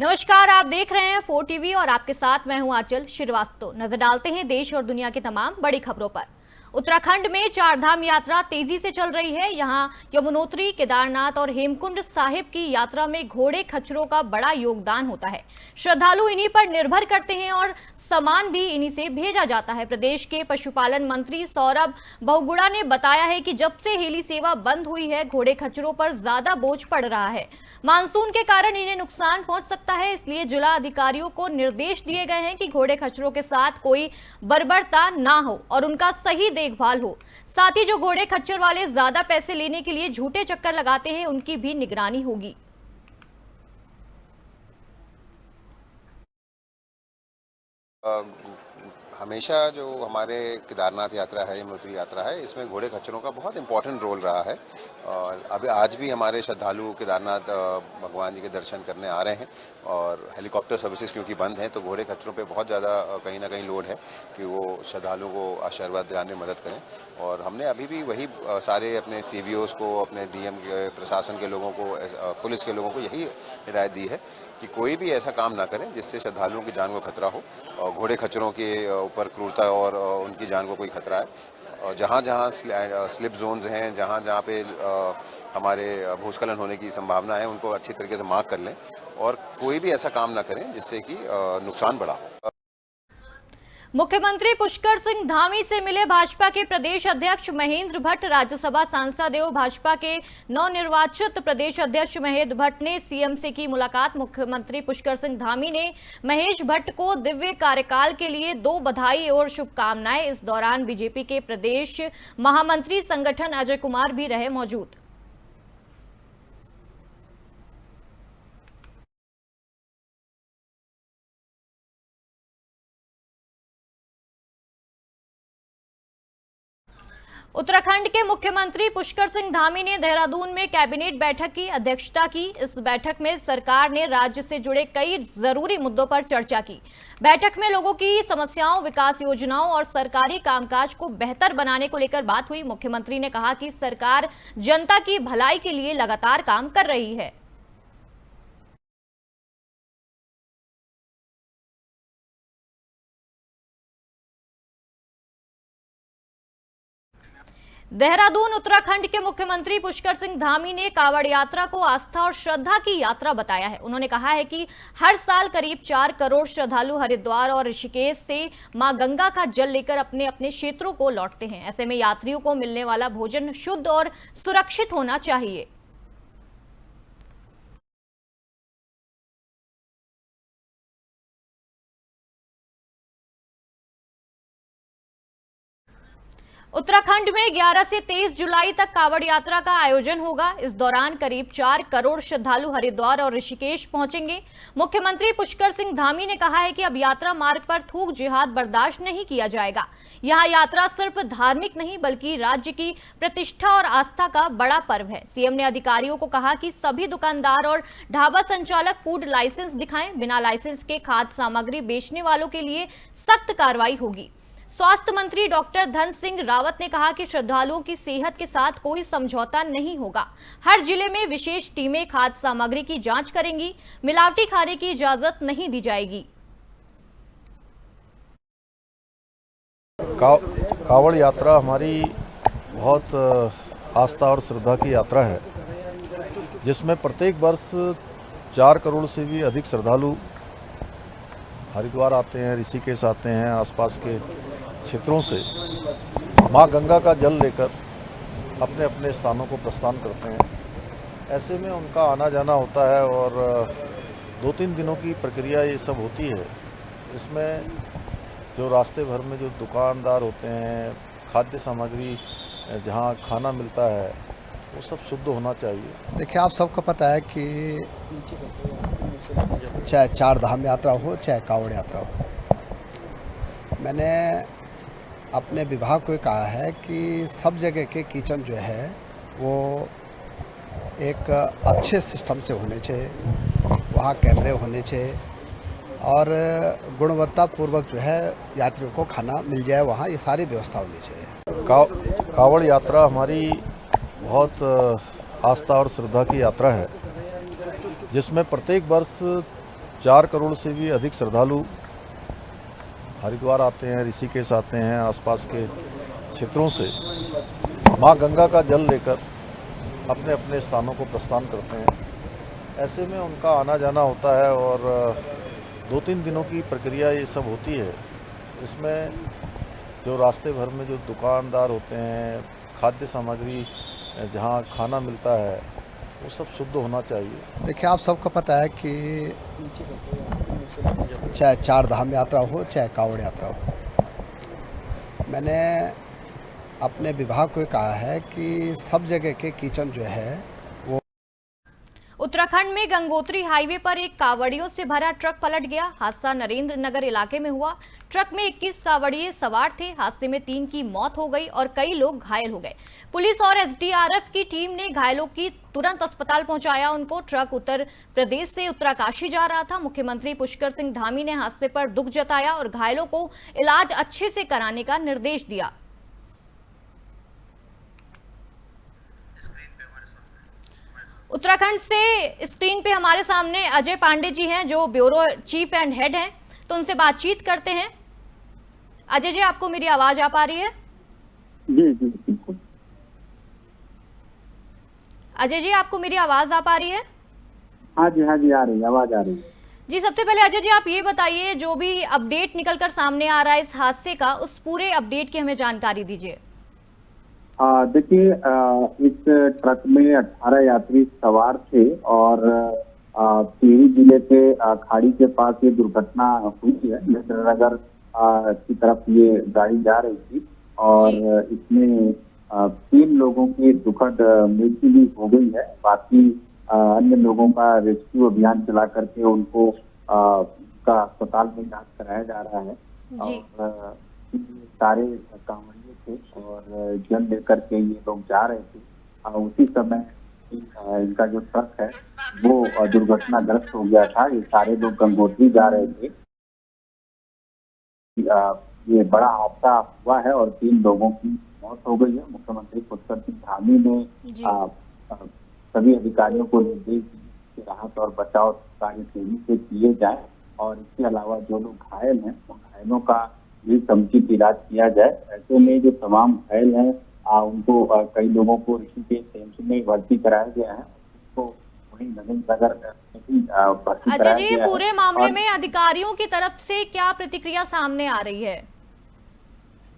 नमस्कार, आप देख रहे हैं 4 टीवी और आपके साथ मैं हूं आंचल श्रीवास्तव। नजर डालते हैं देश और दुनिया की तमाम बड़ी खबरों पर। उत्तराखंड में चारधाम यात्रा तेजी से चल रही है। यहां यमुनोत्री, केदारनाथ और हेमकुंड साहिब की यात्रा में घोड़े खच्चरों का बड़ा योगदान होता है। श्रद्धालु इन्हीं पर निर्भर करते हैं और सामान भी इन्हीं से भेजा जाता है। प्रदेश के पशुपालन मंत्री सौरभ बहुगुणा ने बताया है कि जब से हेली सेवा बंद हुई है, घोड़े खच्चरों पर ज्यादा बोझ पड़ रहा है। मानसून के कारण इन्हें नुकसान पहुंच सकता है, इसलिए जिला अधिकारियों को निर्देश दिए गए हैं कि घोड़े खच्चरों के साथ कोई बर्बरता ना हो और उनका सही देखभाल हो। साथ ही जो घोड़े खच्चर वाले ज्यादा पैसे लेने के लिए झूठे चक्कर लगाते हैं, उनकी भी निगरानी होगी। हमेशा जो हमारे केदारनाथ यात्रा है, यमुनोत्री यात्रा है, इसमें घोड़े खच्चरों का बहुत इंपॉर्टेंट रोल रहा है। और अभी आज भी हमारे श्रद्धालु केदारनाथ भगवान जी के दर्शन करने आ रहे हैं और हेलीकॉप्टर सर्विसेज क्योंकि बंद हैं, तो घोड़े खच्चरों पे बहुत ज़्यादा कहीं ना कहीं लोड है कि वो श्रद्धालुओं को आशीर्वाद दिलाने में मदद करें। और हमने अभी भी वही सारे अपने CVOs को, अपने DM के प्रशासन के लोगों को, पुलिस के लोगों को यही हिदायत दी है कि कोई भी ऐसा काम ना करें जिससे श्रद्धालुओं की जान को खतरा हो। और घोड़े खच्चरों के ऊपर क्रूरता और उनकी जान को कोई खतरा है। और जहाँ जहाँ स्लिप जोन्स हैं, जहाँ जहाँ पे हमारे भूस्खलन होने की संभावना है, उनको अच्छी तरीके से मार्क कर लें और कोई भी ऐसा काम ना करें जिससे कि नुकसान बढ़ा हो। मुख्यमंत्री पुष्कर सिंह धामी से मिले भाजपा के प्रदेश अध्यक्ष महेंद्र भट्ट। राज्यसभा सांसद एवं भाजपा के नवनिर्वाचित प्रदेश अध्यक्ष महेंद्र भट्ट ने CM से की मुलाकात। मुख्यमंत्री पुष्कर सिंह धामी ने महेश भट्ट को दिव्य कार्यकाल के लिए 2 बधाई और शुभकामनाएं। इस दौरान बीजेपी के प्रदेश महामंत्री संगठन अजय कुमार भी रहे मौजूद। उत्तराखंड के मुख्यमंत्री पुष्कर सिंह धामी ने देहरादून में कैबिनेट बैठक की अध्यक्षता की। इस बैठक में सरकार ने राज्य से जुड़े कई जरूरी मुद्दों पर चर्चा की। बैठक में लोगों की समस्याओं, विकास योजनाओं और सरकारी कामकाज को बेहतर बनाने को लेकर बात हुई। मुख्यमंत्री ने कहा कि सरकार जनता की भलाई के लिए लगातार काम कर रही है। देहरादून उत्तराखंड के मुख्यमंत्री पुष्कर सिंह धामी ने कांवड़ यात्रा को आस्था और श्रद्धा की यात्रा बताया है। उन्होंने कहा है कि हर साल करीब 4 करोड़ श्रद्धालु हरिद्वार और ऋषिकेश से मां गंगा का जल लेकर अपने अपने क्षेत्रों को लौटते हैं। ऐसे में यात्रियों को मिलने वाला भोजन शुद्ध और सुरक्षित होना चाहिए। उत्तराखंड में 11 से 23 जुलाई तक कांवड़ यात्रा का आयोजन होगा। इस दौरान करीब 4 करोड़ श्रद्धालु हरिद्वार और ऋषिकेश पहुंचेंगे। मुख्यमंत्री पुष्कर सिंह धामी ने कहा है कि अब यात्रा मार्ग पर थूक जिहाद बर्दाश्त नहीं किया जाएगा। यहां यात्रा सिर्फ धार्मिक नहीं बल्कि राज्य की प्रतिष्ठा और आस्था का बड़ा पर्व है। CM ने अधिकारियों को कहा कि सभी दुकानदार और ढाबा संचालक फूड लाइसेंस दिखाएं। बिना लाइसेंस के खाद्य सामग्री बेचने वालों के लिए सख्त कार्रवाई होगी। स्वास्थ्य मंत्री डॉक्टर धन सिंह रावत ने कहा कि श्रद्धालुओं की सेहत के साथ कोई समझौता नहीं होगा। हर जिले में विशेष टीमें खाद्य सामग्री की जांच करेंगी। मिलावटी खाने की इजाजत नहीं दी जाएगी। कांवड़ यात्रा हमारी बहुत आस्था और श्रद्धा की यात्रा है, जिसमें प्रत्येक वर्ष 4 करोड़ से भी अधिक श्रद्धालु हरिद्वार आते हैं, ऋषिकेश आते हैं, आसपास के क्षेत्रों से मां गंगा का जल लेकर अपने अपने स्थानों को प्रस्थान करते हैं। ऐसे में उनका आना जाना होता है और 2-3 दिनों की प्रक्रिया ये सब होती है। इसमें जो रास्ते भर में जो दुकानदार होते हैं, खाद्य सामग्री जहाँ खाना मिलता है, वो सब शुद्ध होना चाहिए। देखिए, आप सबको पता है कि चाहे 4 धाम यात्रा हो, चाहे कांवड़ यात्रा हो, मैंने अपने विभाग को कहा है कि सब जगह के किचन जो है वो एक अच्छे सिस्टम से होने चाहिए, वहाँ कैमरे होने चाहिए और गुणवत्ता पूर्वक जो है यात्रियों को खाना मिल जाए, वहाँ ये सारी व्यवस्था होनी चाहिए। कांवड़ यात्रा हमारी बहुत आस्था और श्रद्धा की यात्रा है, जिसमें प्रत्येक वर्ष 4 करोड़ से भी अधिक श्रद्धालु हरिद्वार आते हैं, ऋषिकेश आते हैं, आसपास के क्षेत्रों से माँ गंगा का जल लेकर अपने अपने स्थानों को प्रस्थान करते हैं। ऐसे में उनका आना जाना होता है और 2-3 दिनों की प्रक्रिया ये सब होती है। इसमें जो रास्ते भर में जो दुकानदार होते हैं, खाद्य सामग्री जहाँ खाना मिलता है, वो सब शुद्ध होना चाहिए। देखिए, आप सबको पता है कि चाहे चार धाम यात्रा हो, चाहे कांवड़ यात्रा हो, मैंने अपने विभाग को कहा है कि सब जगह के किचन जो है वो उत्तराखंड में गंगोत्री हाईवे पर एक कावड़ियों से भरा ट्रक पलट गया। हादसा नरेंद्र नगर इलाके में हुआ। ट्रक में 21 कावड़िए सवार थे। हादसे में 3 की मौत हो गई और कई लोग घायल हो गए। पुलिस और एसडीआरएफ की टीम ने घायलों की तुरंत अस्पताल पहुंचाया। उनको ट्रक उत्तर प्रदेश से उत्तरकाशी जा रहा था। मुख्यमंत्री पुष्कर सिंह धामी ने हादसे पर दुख जताया और घायलों को इलाज अच्छे से कराने का निर्देश दिया। उत्तराखंड से स्क्रीन पे हमारे सामने अजय पांडे जी हैं, जो ब्यूरो चीफ एंड हेड हैं, तो उनसे बातचीत करते हैं। अजय जी, आपको मेरी आवाज आ पा रही है? जी जी बिल्कुल। अजय जी, आपको मेरी आवाज आ पा रही है? हाँ जी आ रही है, आवाज आ रही है। जी, सबसे पहले अजय जी आप ये बताइए, जो भी अपडेट निकलकर सामने आ रहा है इस हादसे का, उस पूरे अपडेट की हमें जानकारी दीजिए। देखिए, इस ट्रक में 18 यात्री सवार थे और टिहरी जिले के खाड़ी के पास ये दुर्घटना हुई है। नगर की तरफ ये गाड़ी जा रही थी और इसमें 3 लोगों की दुखद मृत्यु भी हो गई है। बाकी अन्य लोगों का रेस्क्यू अभियान चला करके उनको का अस्पताल में इलाज कराया जा रहा है। जी। और सारे कांवड़िए थे और जल लेकर के ये लोग जा रहे थे। उसी समय इनका जो ट्रक है वो दुर्घटनाग्रस्त हो गया था। ये सारे लोग गंगोत्री जा रहे थे। ये बड़ा हादसा हुआ है और 3 लोगों की मौत हो गई है। मुख्यमंत्री पुष्कर सिंह धामी ने सभी अधिकारियों को निर्देश दिए कि राहत और बचाव कार्य तेजी से किए जाए और इसके अलावा जो लोग घायल हैं उन घायलों का भी समुचित इलाज किया जाए। ऐसे में जो तमाम घायल हैं उनको कई लोगों को ऋषिकेश एम्स में भर्ती कराया गया है। उसको वहीं नरेंद्र नगर भर्ती अजय कराया जी, गया है। पूरे मामले में अधिकारियों की तरफ से क्या प्रतिक्रिया सामने आ रही है?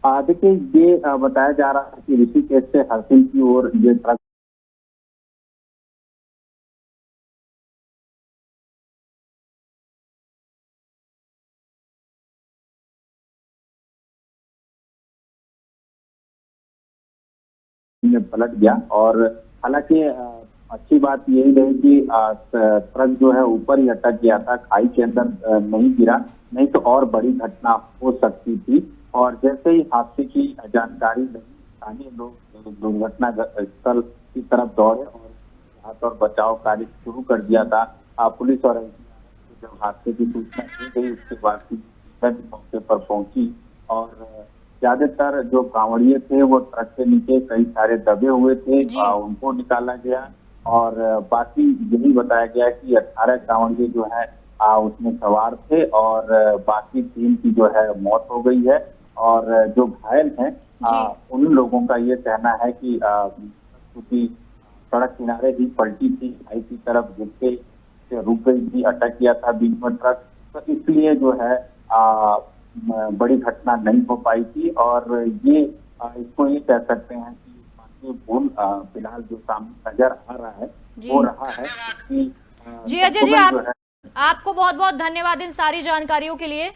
देखिए, ये बताया जा रहा है कि ऋषिकेश से हरसिल की ओर ये ट्रक में पलट गया और हालांकि अच्छी बात यही रही कि ट्रक जो है ऊपर ही अटक गया था, खाई के अंदर नहीं गिरा, नहीं तो और बड़ी घटना हो सकती थी। और जैसे ही हादसे की जानकारी मिली, स्थानीय लोग दुर्घटना स्थल की तरफ दौड़े और राहत और बचाव कार्य शुरू कर दिया था। पुलिस और जब हादसे की सूचना दी गई उसके बाद मौके पर पहुंची और ज्यादातर जो कांवड़िए थे वो ट्रक के नीचे कई सारे दबे हुए थे, उनको निकाला गया और बाकी यही बताया गया कि 18 कांवड़िए जो है उसमें सवार थे और बाकी 3 की जो है मौत हो गई है। और जो घायल हैं उन लोगों का ये कहना है कि क्योंकि सड़क किनारे ही पलटी थी, खाई की तरफ गिरते रुक गई थी, अटक गया था बीच में ट्रक, तो इसलिए जो है बड़ी घटना नहीं हो पाई थी। और ये इसको ये कह सकते हैं कि मानवीय भूल फिलहाल जो सामने नजर आ रहा है वो रहा है कि जी अजय जी, आपको बहुत बहुत धन्यवाद इन सारी जानकारियों के लिए।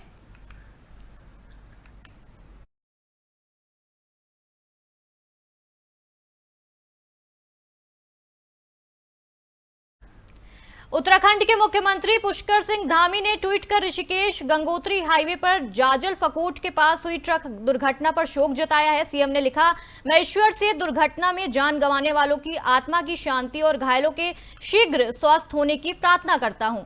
उत्तराखंड के मुख्यमंत्री पुष्कर सिंह धामी ने ट्वीट कर ऋषिकेश गंगोत्री हाईवे पर जाजल फकोट के पास हुई ट्रक दुर्घटना पर शोक जताया है। सीएम ने लिखा, मैं ईश्वर से दुर्घटना में जान गंवाने वालों की आत्मा की शांति और घायलों के शीघ्र स्वस्थ होने की प्रार्थना करता हूं।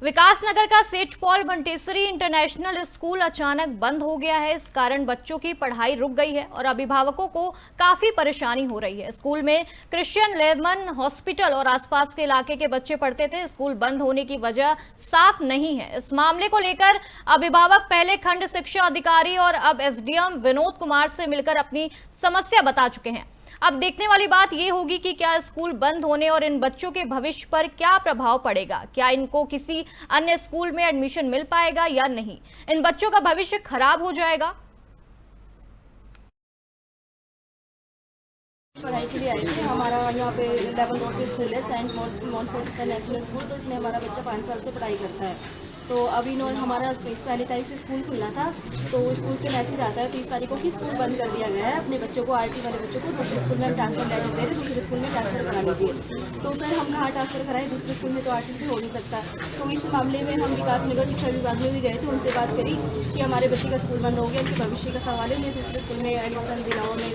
विकासनगर का सेठ पॉल बंटेसरी इंटरनेशनल स्कूल अचानक बंद हो गया है। इस कारण बच्चों की पढ़ाई रुक गई है और अभिभावकों को काफी परेशानी हो रही है। स्कूल में क्रिश्चियन लेमन हॉस्पिटल और आसपास के इलाके के बच्चे पढ़ते थे। स्कूल बंद होने की वजह साफ नहीं है। इस मामले को लेकर अभिभावक पहले खंड शिक्षा अधिकारी और अब एसडीएम विनोद कुमार से मिलकर अपनी समस्या बता चुके हैं। अब देखने वाली बात यह होगी कि क्या स्कूल बंद होने और इन बच्चों के भविष्य पर क्या प्रभाव पड़ेगा। क्या इनको किसी अन्य स्कूल में एडमिशन मिल पाएगा या नहीं। इन बच्चों का भविष्य खराब हो जाएगा। पढ़ाई के लिए आए थे। हमारा यहाँ पे 11 रोड पे स्कूल है, सेंट मॉन्टफोर्ट इंटरनेशनल स्कूल। तो इसमें हमारा बच्चा 5 साल से पढ़ाई करता है। तो अभी इन्होंने हमारा इस पहली तारीख से स्कूल खुलना था, तो स्कूल से मैसेज आता है 30 तारीख को कि स्कूल बंद कर दिया गया है। अपने बच्चों को आरटी वाले बच्चों को दूसरे स्कूल में हम ट्रांसफर लेटर दे रहे, दूसरे स्कूल में ट्रांसफर करा लीजिए। तो सर हम कहाँ ट्रांसफर कराएं, दूसरे स्कूल में तो आरटी से हो नहीं सकता। तो इस मामले में हम विकासनगर शिक्षा विभाग में भी गए थे, उनसे बात करी कि हमारे बच्चे का स्कूल बंद हो गया, उनके भविष्य का सवाल है, उन्हें दूसरे स्कूल में एडमिशन दिलाओ में।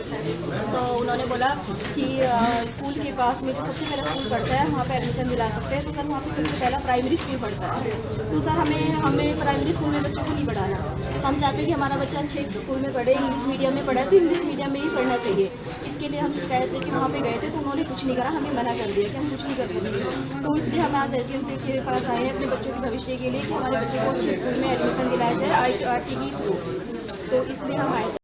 तो उन्होंने बोला कि स्कूल के पास में जो सबसे पहला स्कूल पढ़ता है वहाँ पर एडमिशन दिला सकते हैं। तो सर वहाँ पर सबसे पहला प्राइमरी स्कूल पढ़ता है। तो सर हमें प्राइमरी स्कूल में बच्चों को नहीं पढ़ाना। हम चाहते हैं कि हमारा बच्चा अच्छे स्कूल में पढ़े, इंग्लिश मीडियम में पढ़े, तो इंग्लिश मीडियम में ही पढ़ना चाहिए। इसके लिए हम शिकायत थे कि वहाँ पे गए थे तो उन्होंने कुछ नहीं करा, हमें मना कर दिया कि हम कुछ नहीं कर सकते। तो इसलिए हम आज एसडीएम के पास आए हैं अपने बच्चों के भविष्य के लिए कि हमारे बच्चों को अच्छे स्कूल में एडमिशन दिलाया जाए आरटी के थ्रू। तो इसलिए हम आए थे।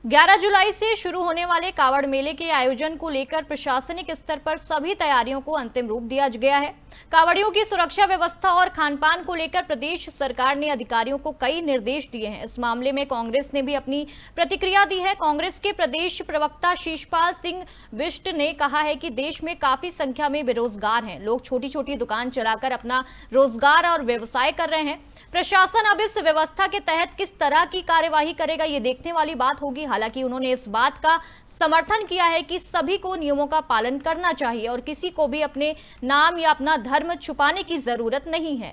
11 जुलाई से शुरू होने वाले कावड़ मेले के आयोजन को लेकर प्रशासनिक स्तर पर सभी तैयारियों को अंतिम रूप दिया गया है। कावड़ियों की सुरक्षा व्यवस्था और खानपान को लेकर प्रदेश सरकार ने अधिकारियों को कई निर्देश दिए हैं। इस मामले में कांग्रेस ने भी अपनी प्रतिक्रिया दी है। कांग्रेस के प्रदेश प्रवक्ता शीशपाल सिंह बिष्ट ने कहा है कि देश में काफी संख्या में बेरोजगार हैं। लोग छोटी छोटी दुकान चलाकर अपना रोजगार और व्यवसाय कर रहे हैं। प्रशासन अब इस व्यवस्था के तहत किस तरह की कार्यवाही करेगा, ये देखने वाली बात होगी। हालांकि उन्होंने इस बात का समर्थन किया है कि सभी को नियमों का पालन करना चाहिए और किसी को भी अपने नाम या अपना धर्म छुपाने की जरूरत नहीं है।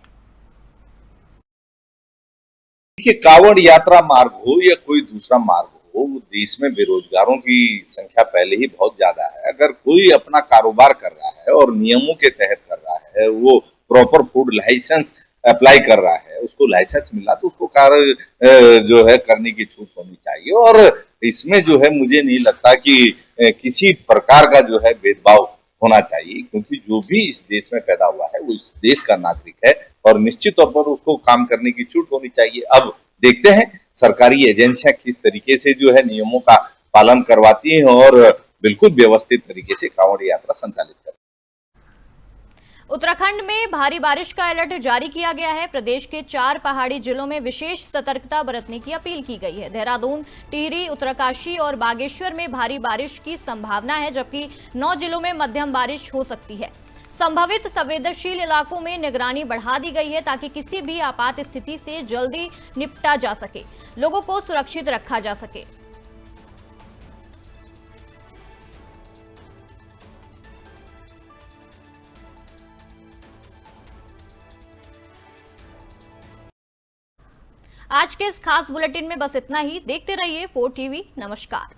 देखिए, कावड़ यात्रा मार्ग हो या कोई दूसरा मार्ग हो, देश में बेरोजगारों की संख्या पहले ही बहुत ज्यादा है। अगर कोई अपना कारोबार कर रहा है और नियमों के तहत कर रहा है, वो प्रॉपर फूड लाइसेंस अप्लाई कर रहा है, उसको लाइसेंस मिला तो उसको कार्य जो है करने की छूट होनी चाहिए। और इसमें जो है मुझे नहीं लगता कि किसी प्रकार का जो है भेदभाव होना चाहिए, क्योंकि जो भी इस देश में पैदा हुआ है वो इस देश का नागरिक है और निश्चित तौर पर उसको काम करने की छूट होनी चाहिए। अब देखते हैं सरकारी एजेंसियां किस तरीके से जो है नियमों का पालन करवाती हैं और बिल्कुल व्यवस्थित तरीके से कांवड़ यात्रा संचालित करती है। उत्तराखंड में भारी बारिश का अलर्ट जारी किया गया है। प्रदेश के 4 पहाड़ी जिलों में विशेष सतर्कता बरतने की अपील की गई है। देहरादून, टिहरी, उत्तरकाशी और बागेश्वर में भारी बारिश की संभावना है, जबकि 9 जिलों में मध्यम बारिश हो सकती है। संभावित संवेदनशील इलाकों में निगरानी बढ़ा दी गई है ताकि किसी भी आपात स्थिति से जल्दी निपटा जा सके, लोगों को सुरक्षित रखा जा सके। आज के इस खास बुलेटिन में बस इतना ही। देखते रहिए 4 टीवी। नमस्कार।